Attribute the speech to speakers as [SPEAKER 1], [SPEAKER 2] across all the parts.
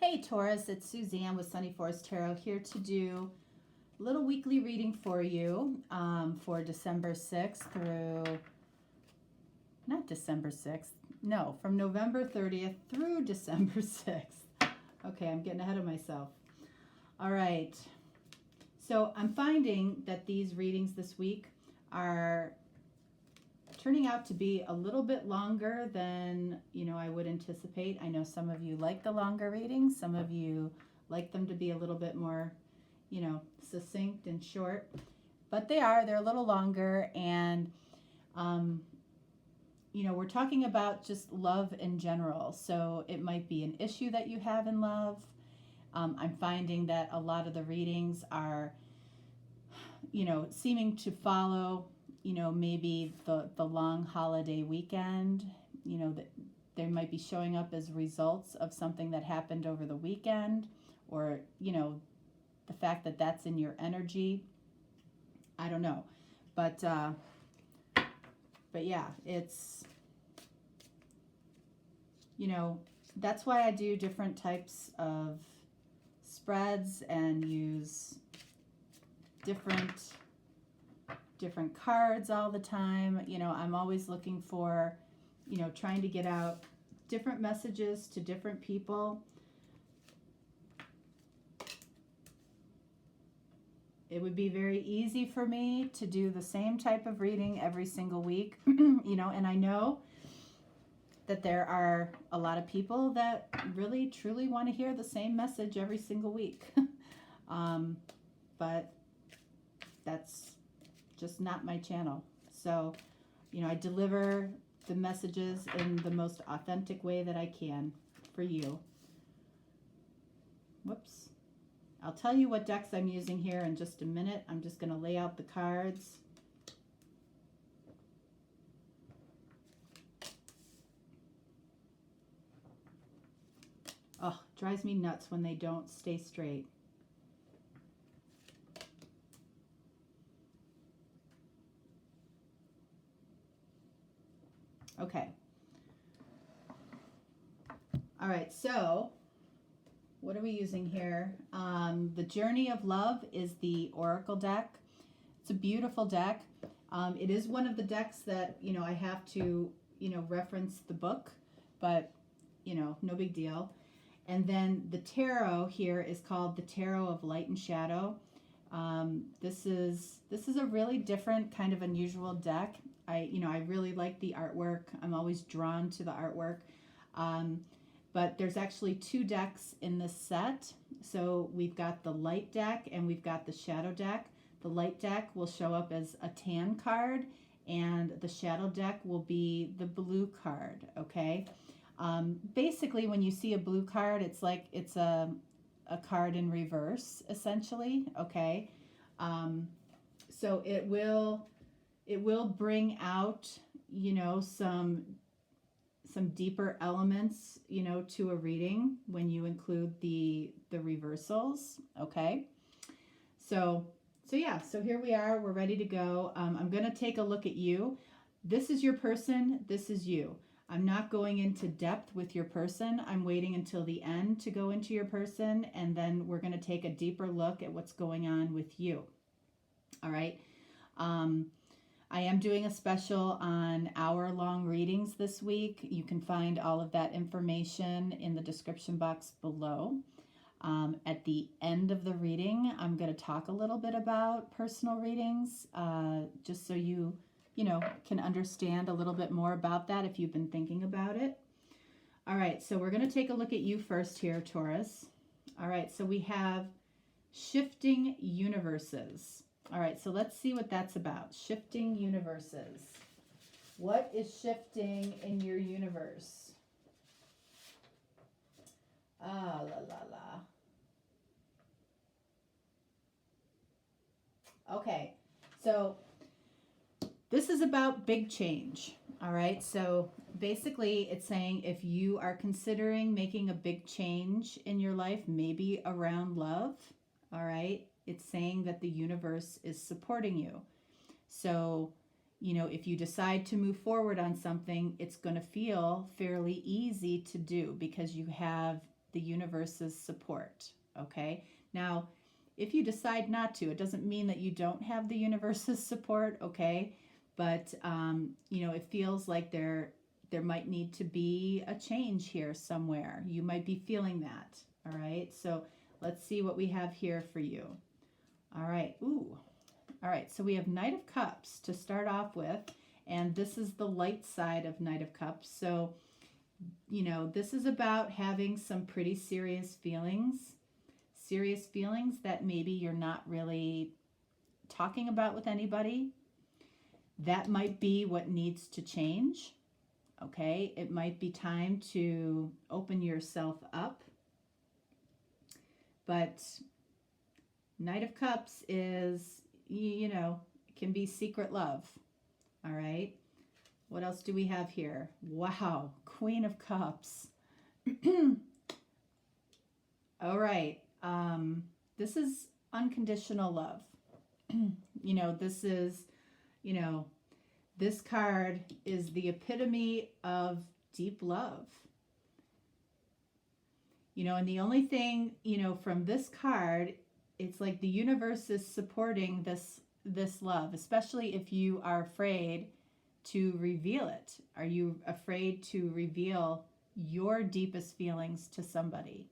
[SPEAKER 1] Hey Taurus, it's Suzanne with Sunny Forest Tarot here to do a little weekly reading for you for December 6th through, not December 6th, no, from November 30th through December 6th. Okay, I'm getting ahead of myself. All right, so I'm finding that these readings this week are turning out to be a little bit longer than, I would anticipate. I know some of you like the longer readings. Some of you like them to be a little bit more, succinct and short. But they're a little longer. And, we're talking about just love in general. So it might be an issue that you have in love. I'm finding that a lot of the readings are, seeming to follow maybe the long holiday weekend, that they might be showing up as results of something that happened over the weekend, or, the fact that that's in your energy. I don't know. But yeah, it's, that's why I do different types of spreads and use different cards all the time. I'm always looking for, trying to get out different messages to different people. It would be very easy for me to do the same type of reading every single week, and I know that there are a lot of people that really truly want to hear the same message every single week. But that's just not my channel. So, I deliver the messages in the most authentic way that I can for you. Whoops. I'll tell you what decks I'm using here in just a minute. I'm just going to lay out the cards. Oh, drives me nuts when they don't stay straight. Okay. All right, so what are we using here? The Journey of Love is the Oracle deck. It's a beautiful deck. It is one of the decks that, I have to, reference the book, but, no big deal. And then the tarot here is called the Tarot of Light and Shadow. This is a really different kind of unusual deck. I really like the artwork. I'm always drawn to the artwork. But there's actually two decks in this set. So we've got the light deck and we've got the shadow deck. The light deck will show up as a tan card and the shadow deck will be the blue card, okay? Basically, when you see a blue card, it's like it's a card in reverse, essentially, okay? So it will bring out, some deeper elements, to a reading when you include the reversals, okay? So yeah, so here we are, we're ready to go. I'm going to take a look at you. This is your person, this is you. I'm not going into depth with your person. I'm waiting until the end to go into your person, and then we're going to take a deeper look at what's going on with you. All right. I am doing a special on hour-long readings this week. You can find all of that information in the description box below. At the end of the reading, I'm going to talk a little bit about personal readings, just so you can understand a little bit more about that if you've been thinking about it. All right, so we're going to take a look at you first here, Taurus. All right, so we have shifting universes. All right, so let's see what that's about. Shifting universes. What is shifting in your universe? Ah, la, la, la. Okay, so this is about big change. All right, so basically it's saying if you are considering making a big change in your life, maybe around love, all right, it's saying that the universe is supporting you. So, if you decide to move forward on something, it's going to feel fairly easy to do because you have the universe's support, okay? Now, if you decide not to, it doesn't mean that you don't have the universe's support, okay? But, you know, it feels like there might need to be a change here somewhere. You might be feeling that, all right? So let's see what we have here for you. All right, ooh. All right, so we have Knight of Cups to start off with, and this is the light side of Knight of Cups. So, you know, this is about having some pretty serious feelings that maybe you're not really talking about with anybody. That might be what needs to change, okay? It might be time to open yourself up. But Knight of Cups is, you know, it can be secret love, all right? What else do we have here? Wow, Queen of Cups. All right, this is unconditional love. You know, this is, you know, this card is the epitome of deep love. You know, and the only thing, you know, from this card, it's like the universe is supporting this love, especially if you are afraid to reveal it. Are you afraid to reveal your deepest feelings to somebody?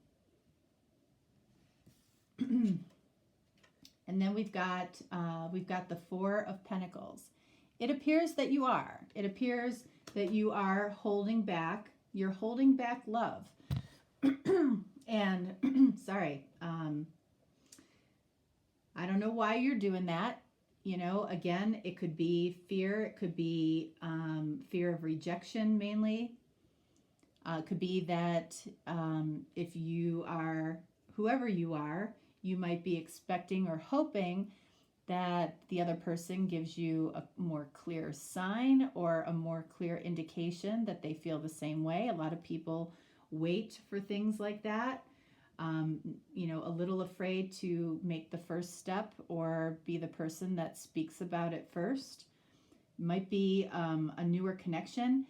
[SPEAKER 1] And then we've got the Four of Pentacles. It appears that you are. It appears that you are holding back. You're holding back love. And sorry, I don't know why you're doing that. You know, again, it could be fear. It could be fear of rejection mainly. It could be that if you are, whoever you are, you might be expecting or hoping that the other person gives you a more clear sign or a more clear indication that they feel the same way. A lot of people wait for things like that. You know, a little afraid to make the first step or be the person that speaks about it first. Might be a newer connection,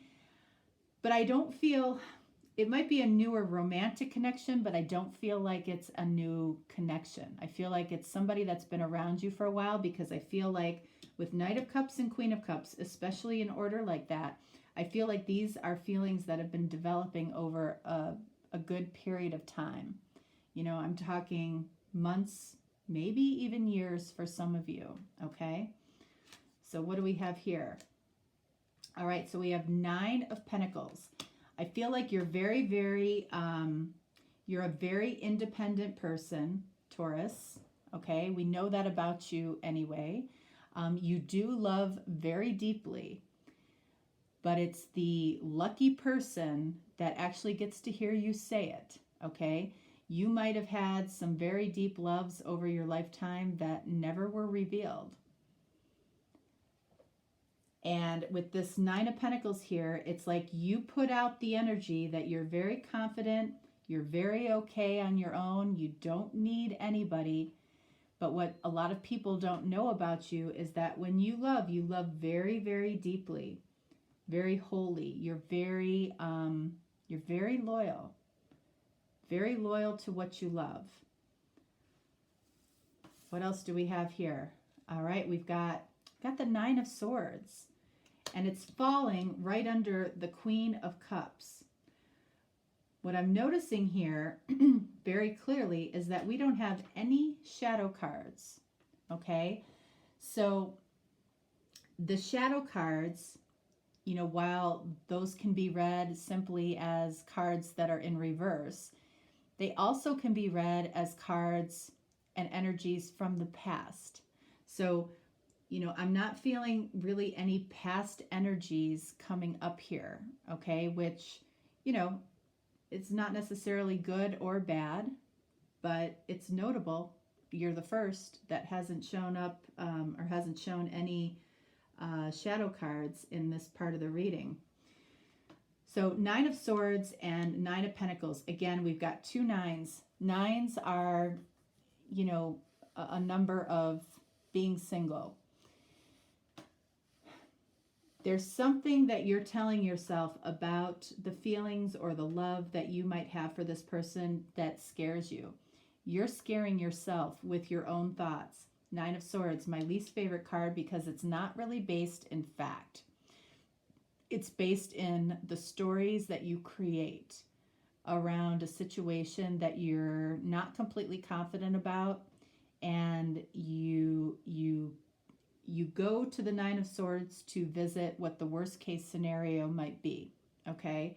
[SPEAKER 1] but I don't feel, it might be a newer romantic connection, but I don't feel like it's a new connection. I feel like it's somebody that's been around you for a while, because I feel like with Knight of Cups and Queen of Cups, especially in order like that, I feel like these are feelings that have been developing over a good period of time. You know, I'm talking months, maybe even years for some of you, okay? So what do we have here? All right, so we have Nine of Pentacles. I feel like you're very, very, you're a very independent person, Taurus, okay? We know that about you anyway. You do love very deeply, but it's the lucky person that actually gets to hear you say it, okay? You might have had some very deep loves over your lifetime that never were revealed. And with this Nine of Pentacles here, it's like you put out the energy that you're very confident, you're very okay on your own, you don't need anybody. But what a lot of people don't know about you is that when you love very, very deeply, very wholly. You're very loyal. Very loyal to what you love. What else do we have here? All right, we've got the Nine of Swords, and it's falling right under the Queen of Cups. What I'm noticing here very clearly is that we don't have any shadow cards, okay? So the shadow cards, you know, while those can be read simply as cards that are in reverse, they also can be read as cards and energies from the past. So, you know, I'm not feeling really any past energies coming up here, okay? Which, you know, it's not necessarily good or bad, but it's notable. You're the first that hasn't shown up or hasn't shown any shadow cards in this part of the reading. So Nine of Swords and Nine of Pentacles. Again, we've got two nines. Nines are, you know, a number of being single. There's something that you're telling yourself about the feelings or the love that you might have for this person that scares you. You're scaring yourself with your own thoughts. Nine of Swords, my least favorite card because it's not really based in fact. It's based in the stories that you create around a situation that you're not completely confident about, and you go to the Nine of Swords to visit what the worst case scenario might be, okay?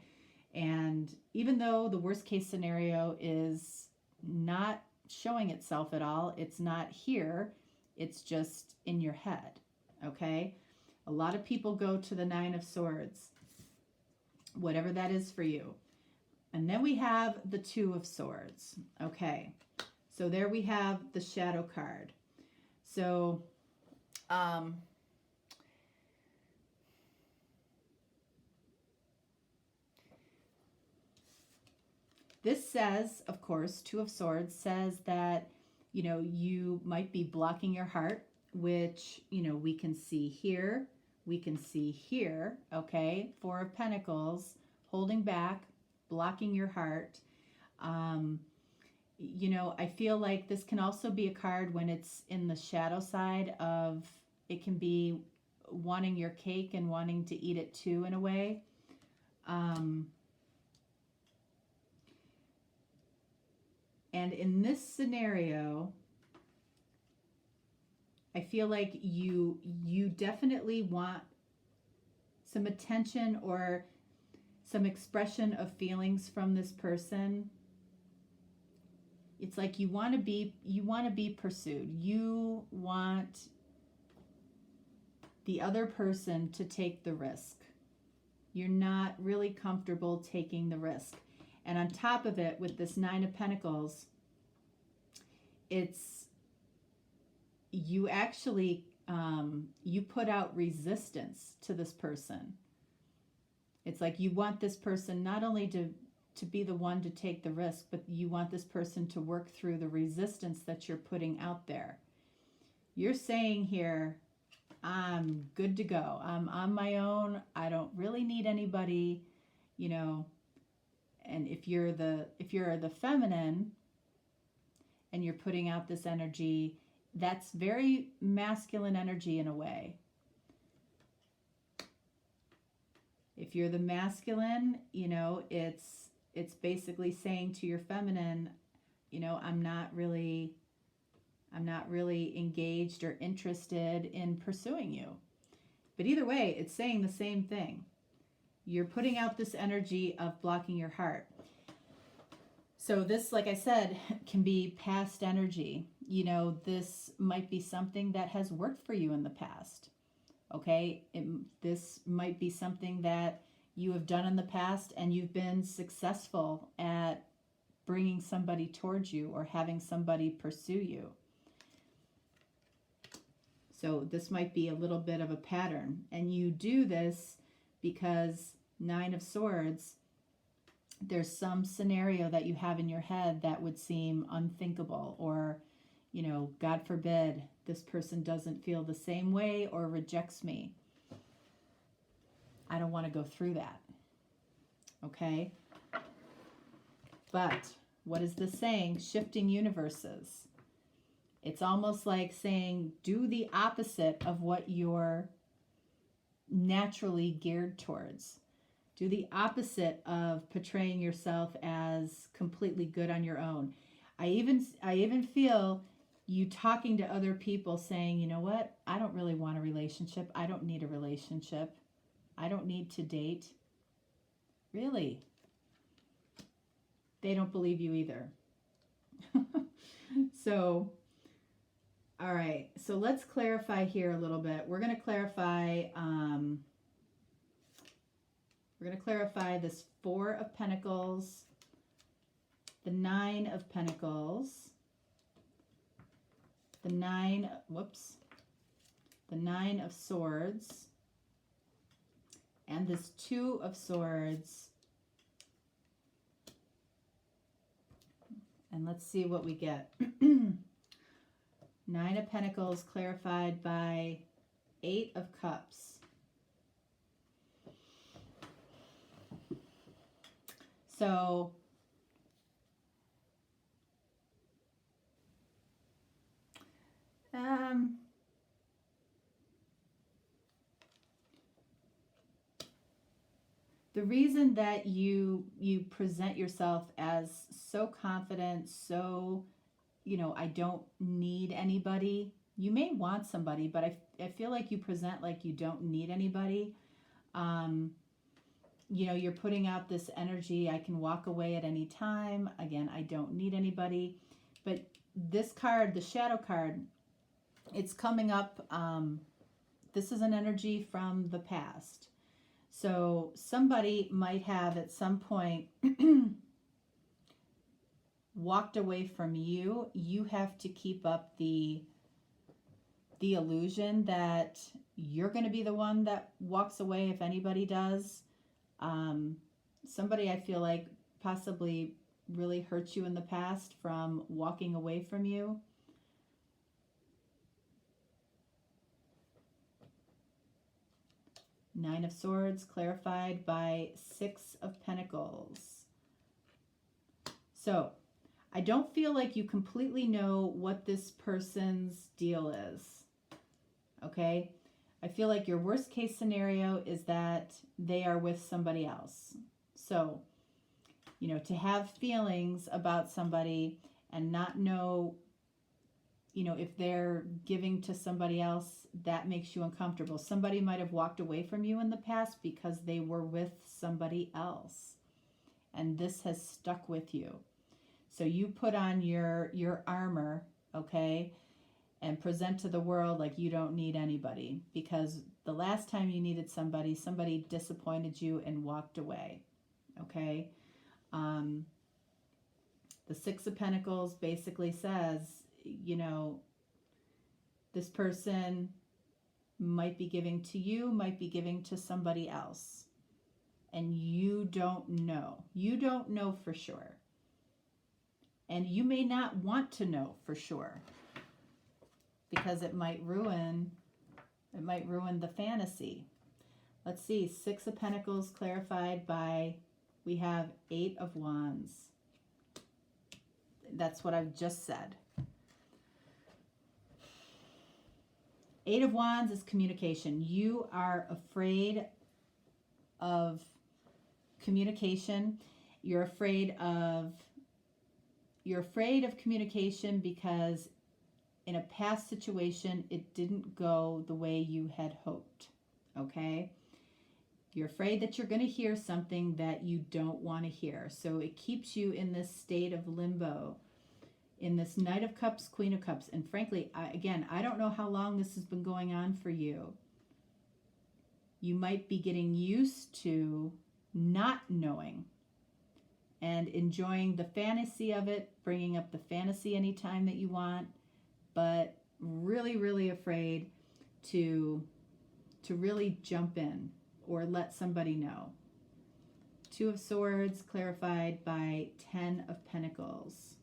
[SPEAKER 1] And even though the worst case scenario is not showing itself at all, it's not here, it's just in your head, okay? A lot of people go to the Nine of Swords, whatever that is for you. And then we have the Two of Swords, okay? So there we have the shadow card. So, this says, of course, Two of Swords says that, you know, you might be blocking your heart, which, you know, we can see here. We can see here, okay? Four of Pentacles, holding back, blocking your heart. You know, I feel like this can also be a card when it's in the shadow side of, it can be wanting your cake and wanting to eat it too in a way. And in this scenario, I feel like you definitely want some attention or some expression of feelings from this person. It's like you want to be pursued. You want the other person to take the risk. You're not really comfortable taking the risk. And on top of it, with this Nine of Pentacles, it's you actually you put out resistance to this person. It's like you want this person not only to be the one to take the risk, but you want this person to work through the resistance that you're putting out there. You're saying here, I'm good to go. I'm on my own. I don't really need anybody, you know. And if you're the feminine and you're putting out this energy, that's very masculine energy in a way. If you're the masculine, you know, it's basically saying to your feminine, you know, I'm not really engaged or interested in pursuing you. But either way, it's saying the same thing. You're putting out this energy of blocking your heart. So this, like I said, can be past energy. You know, this might be something that has worked for you in the past. Okay? This might be something that you have done in the past and you've been successful at bringing somebody towards you or having somebody pursue you. So this might be a little bit of a pattern. And you do this because Nine of Swords, there's some scenario that you have in your head that would seem unthinkable, or, you know, God forbid, this person doesn't feel the same way or rejects me. I don't want to go through that. Okay? But what is this saying? Shifting universes. It's almost like saying, do the opposite of what you're naturally geared towards. Do the opposite of portraying yourself as completely good on your own. I even feel you talking to other people saying, you know what? I don't really want a relationship. I don't need a relationship. I don't need to date. Really? They don't believe you either. So, all right. So let's clarify here a little bit. We're going to clarify this Four of Pentacles, the Nine of Pentacles, the Nine of Swords, and this Two of Swords. And let's see what we get. Nine of Pentacles clarified by Eight of Cups. So the reason that you present yourself as so confident, so, I don't need anybody. You may want somebody, but I feel like you present like you don't need anybody. You're putting out this energy, I can walk away at any time. Again, I don't need anybody. But this card, the shadow card, it's coming up. This is an energy from the past. So somebody might have at some point walked away from you. You have to keep up the illusion that you're going to be the one that walks away if anybody does. Somebody I feel like possibly really hurt you in the past from walking away from you. Nine of Swords clarified by Six of Pentacles. So I don't feel like you completely know what this person's deal is. Okay? I feel like your worst case scenario is that they are with somebody else. So, to have feelings about somebody and not know, if they're giving to somebody else, that makes you uncomfortable. Somebody might have walked away from you in the past because they were with somebody else. And this has stuck with you. So you put on your armor, okay, and present to the world like you don't need anybody, because the last time you needed somebody, somebody disappointed you and walked away, okay? The Six of Pentacles basically says, this person might be giving to you, might be giving to somebody else, and you don't know. You don't know for sure. And you may not want to know for sure, because it might ruin the fantasy. Let's see, Six of Pentacles clarified by, we have Eight of Wands. That's what I've just said. Eight of Wands is communication. You are afraid of communication. You're afraid of communication because in a past situation, it didn't go the way you had hoped, okay? You're afraid that you're going to hear something that you don't want to hear. So it keeps you in this state of limbo, in this Knight of Cups, Queen of Cups. And frankly, I don't know how long this has been going on for you. You might be getting used to not knowing and enjoying the fantasy of it, bringing up the fantasy anytime that you want, but really, really afraid to really jump in or let somebody know. Two of Swords clarified by 10 of Pentacles.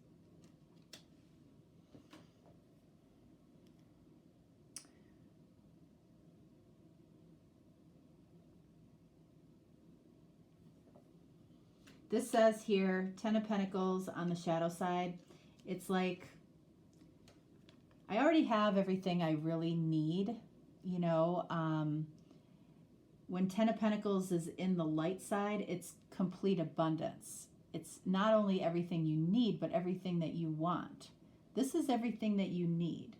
[SPEAKER 1] This says here, 10 of Pentacles on the shadow side. It's like, I already have everything I really need, when 10 of Pentacles is in the light side, it's complete abundance. It's not only everything you need, but everything that you want. This is everything that you need.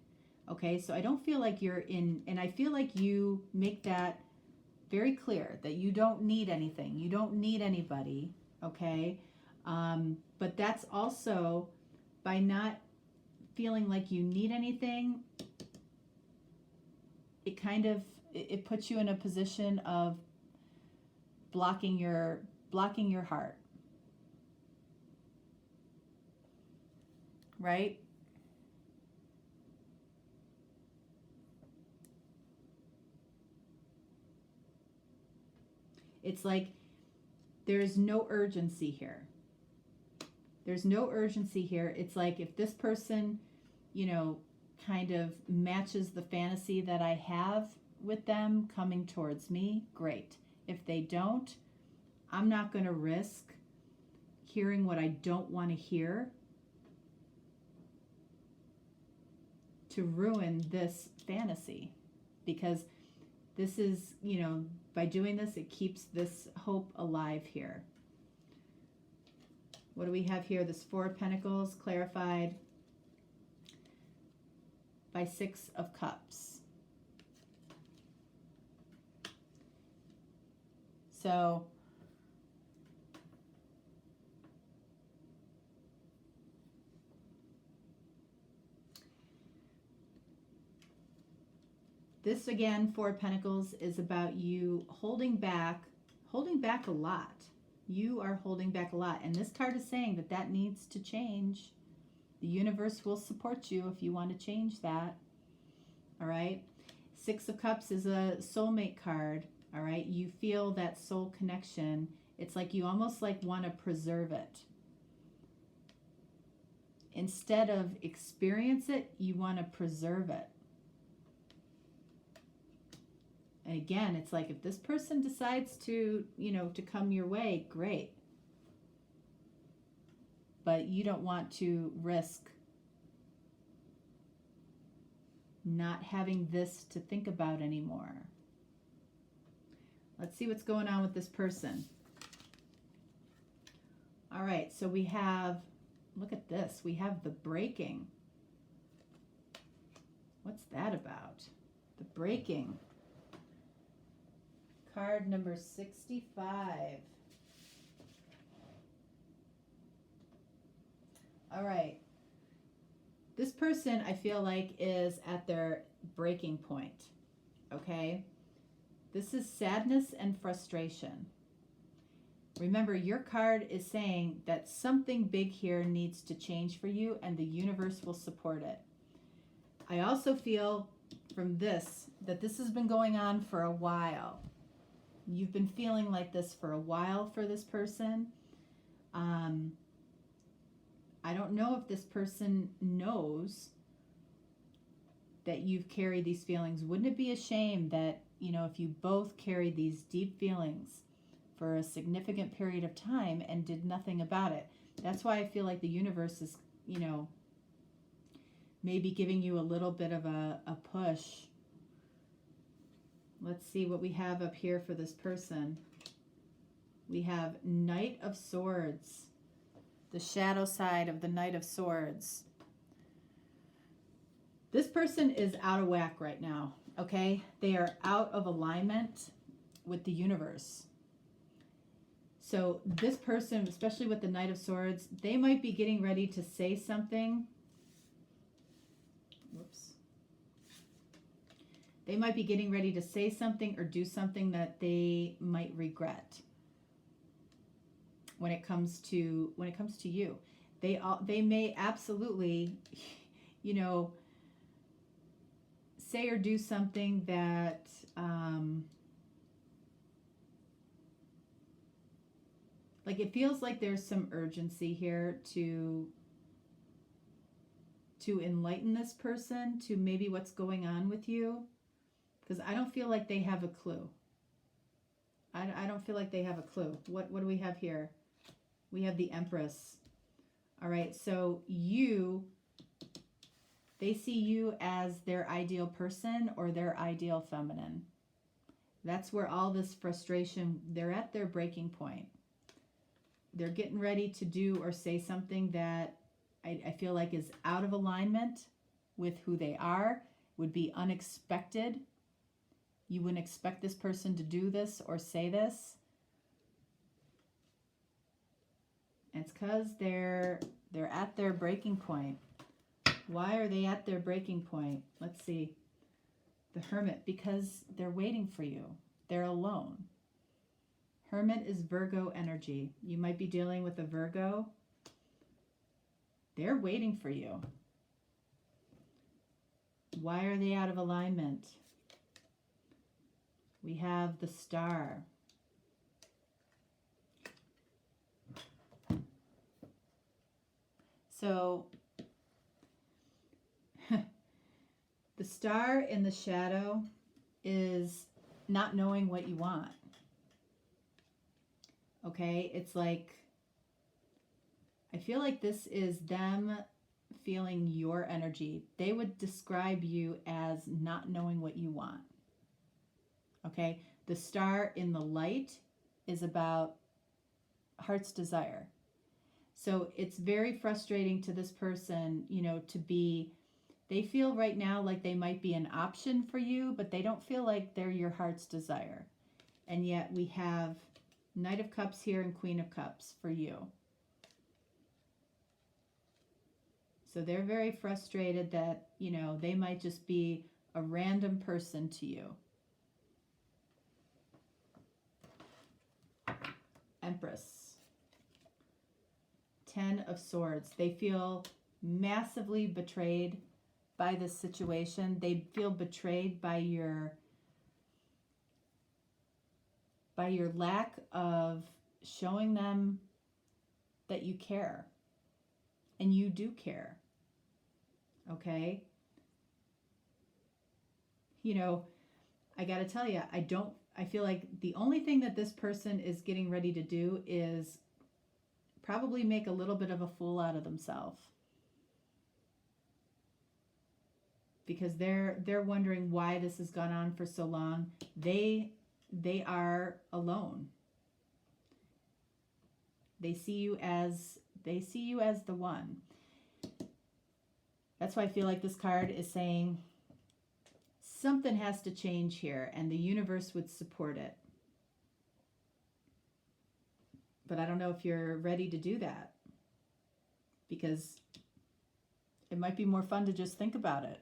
[SPEAKER 1] Okay, so I don't feel like you're in, and I feel like you make that very clear that you don't need anything. You don't need anybody, okay? But that's also by not feeling like you need anything, it puts you in a position of blocking your heart, right? It's like there's no urgency here. There's no urgency here. It's like if this person, kind of matches the fantasy that I have with them coming towards me, great. If they don't, I'm not going to risk hearing what I don't want to hear to ruin this fantasy, because this is, you know, by doing this, it keeps this hope alive here. What do we have here? This Four of Pentacles clarified by Six of Cups. So this, again, Four of Pentacles is about you holding back a lot. You are holding back a lot. And this card is saying that that needs to change. The universe will support you if you want to change that. All right. Six of Cups is a soulmate card. All right. You feel that soul connection. It's like you almost like want to preserve it. Instead of experience it, you want to preserve it. And again, it's like if this person decides to, you know, to come your way, great. But you don't want to risk not having this to think about anymore. Let's see what's going on with this person. All right, so we have, look at this. We have the breaking. What's that about? The breaking. Card number 65. All right. This person, I feel like, is at their breaking point. Okay? This is sadness and frustration. Remember, your card is saying that something big here needs to change for you, and the universe will support it. I also feel from this that this has been going on for a while. You've been feeling like this for a while for this person. I don't know if this person knows that you've carried these feelings. Wouldn't it be a shame that, you know, if you both carried these deep feelings for a significant period of time and did nothing about it? That's why I feel like the universe is, you know, maybe giving you a little bit of a push. Let's see what we have up here for this person. We have Knight of Swords, the shadow side of the Knight of Swords. This person is out of whack right now, okay? They are out of alignment with the universe. So this person, especially with the Knight of Swords, they might be getting ready to say something. Whoops. They might be getting ready to say something or do something that they might regret when it comes to you. They may absolutely, you know, say or do something that like it feels like there's some urgency here to enlighten this person to maybe what's going on with you. Because I don't feel like they have a clue. I don't feel like they have a clue. What do we have here? We have the Empress. All right, so they see you as their ideal person or their ideal feminine. That's where all this frustration, they're at their breaking point. They're getting ready to do or say something that I feel like is out of alignment with who they are, would be unexpected. You wouldn't expect this person to do this or say this. And it's because they're at their breaking point. Why are they at their breaking point? Let's see. The Hermit, because they're waiting for you. They're alone. Hermit is Virgo energy. You might be dealing with a Virgo. They're waiting for you. Why are they out of alignment? We have the Star. So the Star in the shadow is not knowing what you want. Okay, it's like I feel like this is them feeling your energy. They would describe you as not knowing what you want. Okay? The star in the light is about heart's desire. So it's very frustrating to this person, to be, they feel right now like they might be an option for you, but they don't feel like they're your heart's desire. And yet we have Knight of Cups here and Queen of Cups for you. So they're very frustrated that, they might just be a random person to you. Empress. 10 of Swords. They feel massively betrayed by this situation. They feel betrayed by your lack of showing them that you care. And you do care. Okay? I got to tell you, I feel like the only thing that this person is getting ready to do is probably make a little bit of a fool out of themselves. Because they're wondering why this has gone on for so long. They are alone. They see you as the one. That's why I feel like this card is saying something has to change here, and the universe would support it. But I don't know if you're ready to do that, because it might be more fun to just think about it.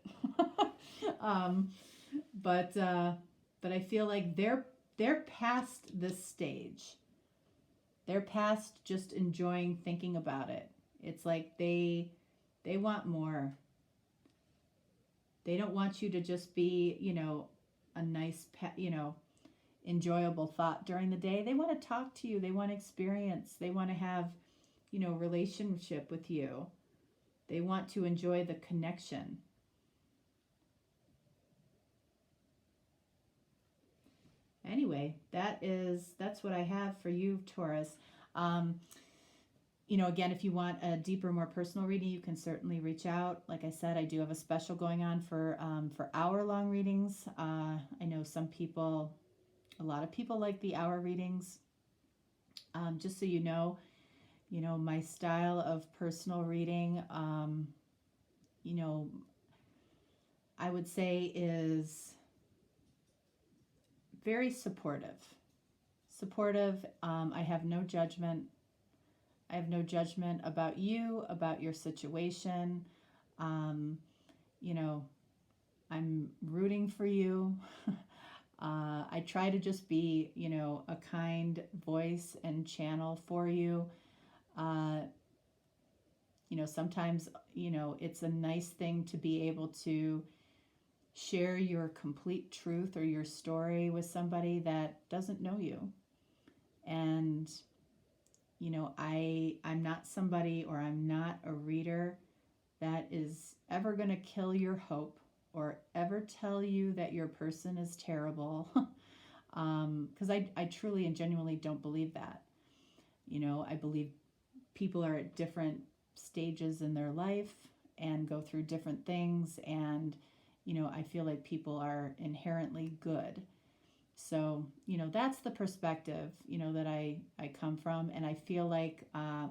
[SPEAKER 1] But I feel like they're past this stage. They're past just enjoying thinking about it. It's like they want more. They don't want you to just be, a nice, enjoyable thought during the day. They want to talk to you. They want experience. They want to have, relationship with you. They want to enjoy the connection. Anyway, that's what I have for you, Taurus. Again, if you want a deeper, more personal reading, you can certainly reach out. Like I said, I do have a special going on for hour-long readings. I know a lot of people like the hour readings. Just so you know, my style of personal reading, I would say is very supportive. I have no judgment. I have no judgment about you, about your situation. I'm rooting for you. I try to just be, a kind voice and channel for you. Sometimes, it's a nice thing to be able to share your complete truth or your story with somebody that doesn't know you. And I'm not somebody, or I'm not a reader that is ever going to kill your hope or ever tell you that your person is terrible. Because I truly and genuinely don't believe that. I believe people are at different stages in their life and go through different things. And, I feel like people are inherently good. So, that's the perspective, that I come from. And I feel like, I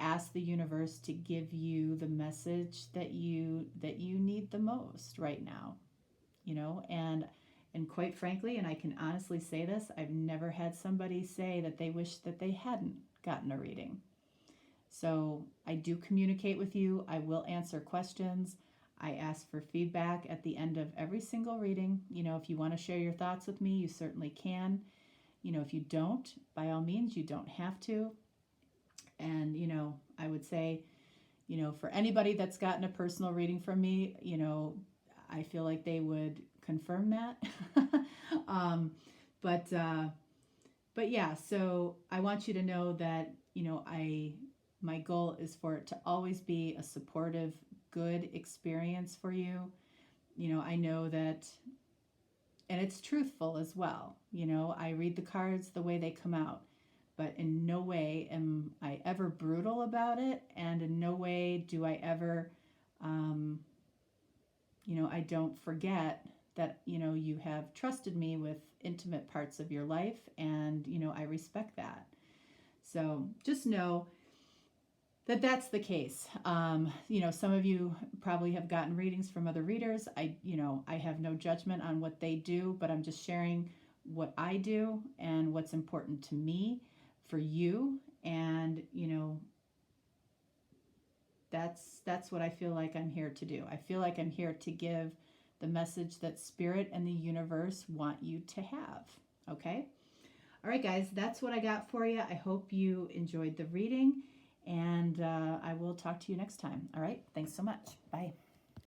[SPEAKER 1] ask the universe to give you the message that you need the most right now, and quite frankly, and I can honestly say this, I've never had somebody say that they wish that they hadn't gotten a reading. So I do communicate with you. I will answer questions. I ask for feedback at the end of every single reading. If you want to share your thoughts with me, you certainly can. If you don't, by all means, you don't have to. And, I would say, for anybody that's gotten a personal reading from me, I feel like they would confirm that. But yeah, so I want you to know that, my goal is for it to always be a supportive, good experience for you. I know that, and it's truthful as well. I read the cards the way they come out. but in no way am I ever brutal about it, and in no way do I ever, I don't forget that, you have trusted me with intimate parts of your life, and, I respect that. So just know that that's the case. Some of you probably have gotten readings from other readers. I have no judgment on what they do, but I'm just sharing what I do and what's important to me for you. And, that's what I feel like I'm here to do. I feel like I'm here to give the message that Spirit and the universe want you to have. Okay? All right, guys, that's what I got for you. I hope you enjoyed the reading, and I will talk to you next time. All right? Thanks so much. Bye.